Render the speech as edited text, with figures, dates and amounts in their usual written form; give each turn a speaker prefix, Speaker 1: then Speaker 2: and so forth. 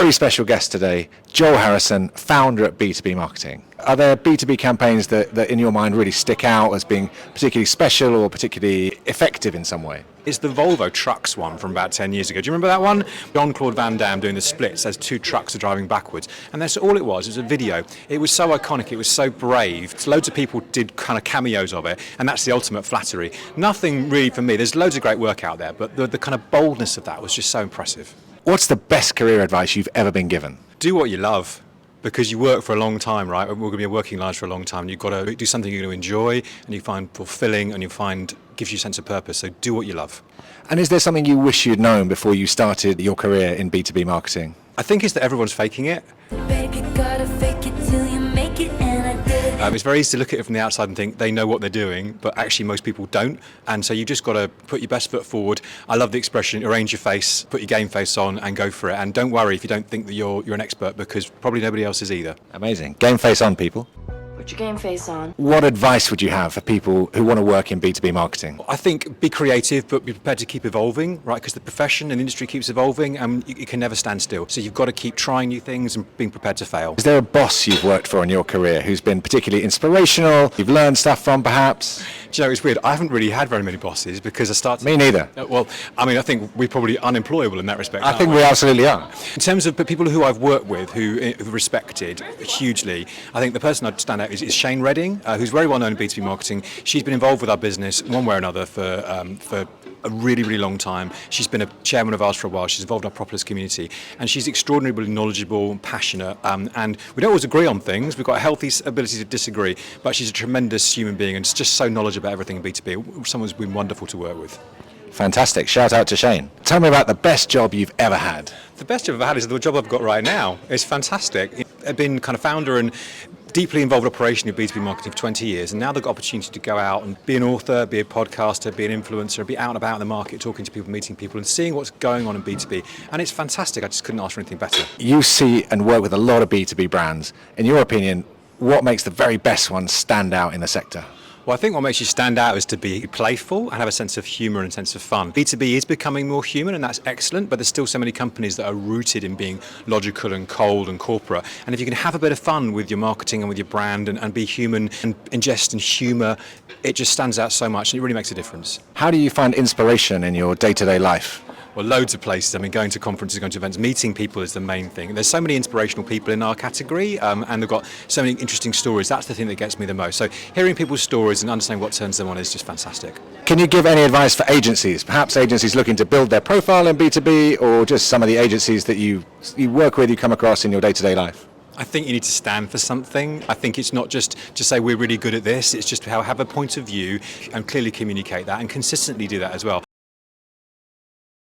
Speaker 1: very special guest today, Joel Harrison, founder at B2B Marketing. Are there B2B campaigns that in your mind really stick out as being particularly special or particularly effective in some way?
Speaker 2: It's the Volvo trucks one from about 10 years ago. Do you remember that one? Jean-Claude Van Damme doing the splits as two trucks are driving backwards. And that's all it was a video. It was so iconic, it was so brave. Loads of people did kind of cameos of it, and that's the ultimate flattery. Nothing really for me. There's loads of great work out there, but the kind of boldness of that was just so impressive.
Speaker 1: What's the best career advice you've ever been given?
Speaker 2: Do what you love. Because you work for a long time, right? We're going to be working lives for a long time. You've got to do something you're going to enjoy and you find fulfilling and you find gives you a sense of purpose. So do what you love.
Speaker 1: And is there something you wish you'd known before you started your career in B2B marketing?
Speaker 2: I think it's that everyone's faking it.
Speaker 3: Baby, gotta fake it till you make it, and I did.
Speaker 2: It's very easy to look at it from the outside and think they know what they're doing, but actually most people don't. And so you've just got to put your best foot forward. I love the expression, arrange your face, put your game face on and go for it. And don't worry if you don't think that you're an expert, because probably nobody else is either.
Speaker 1: Amazing. Game face on, people.
Speaker 3: Put your game face on.
Speaker 1: What advice would you have for people who want to work in B2B marketing?
Speaker 2: I think be creative, but be prepared to keep evolving, right? Because the profession and industry keeps evolving and you can never stand still. So you've got to keep trying new things and being prepared to fail.
Speaker 1: Is there a boss you've worked for in your career who's been particularly inspirational, you've learned stuff from perhaps?
Speaker 2: Do you know, it's weird. I haven't really had very many bosses because I started...
Speaker 1: Me neither.
Speaker 2: Well, I mean, I think we're probably unemployable in that respect.
Speaker 1: I think we absolutely are.
Speaker 2: In terms of people who I've worked with, who've respected hugely, I think the person I'd stand out is Shane Redding, who's very well known in B2B marketing. She's been involved with our business one way or another for a really, really long time. She's been a chairman of ours for a while. She's involved in our Propolis community, and she's extraordinarily knowledgeable and passionate. And we don't always agree on things. We've got a healthy ability to disagree, but she's a tremendous human being and just so knowledgeable about everything in B2B. Someone who's been wonderful to work with.
Speaker 1: Fantastic. Shout out to Shane. Tell me about the best job you've ever had.
Speaker 2: The best job I've had is the job I've got right now. It's fantastic. I've been kind of founder and deeply involved operation in B2B marketing for 20 years, and now they've got opportunity to go out and be an author, be a podcaster, be an influencer, be out and about in the market, talking to people, meeting people and seeing what's going on in B2B. And it's fantastic. I just couldn't ask for anything better.
Speaker 1: You see and work with a lot of B2B brands. In your opinion, what makes the very best ones stand out in the sector?
Speaker 2: Well, I think what makes you stand out is to be playful and have a sense of humour and sense of fun. B2B is becoming more human, and that's excellent, but there's still so many companies that are rooted in being logical and cold and corporate. And if you can have a bit of fun with your marketing and with your brand and be human and ingest and humour, it just stands out so much and it really makes a difference.
Speaker 1: How do you find inspiration in your day-to-day life?
Speaker 2: Well, loads of places. I mean, going to conferences, going to events, meeting people is the main thing. There's so many inspirational people in our category, and they've got so many interesting stories. That's the thing that gets me the most. So hearing people's stories and understanding what turns them on is just fantastic.
Speaker 1: Can you give any advice for agencies? Perhaps agencies looking to build their profile in B2B, or just some of the agencies that you work with, you come across in your day-to-day life?
Speaker 2: I think you need to stand for something. I think it's not just to say we're really good at this. It's just have a point of view and clearly communicate that and consistently do that as well.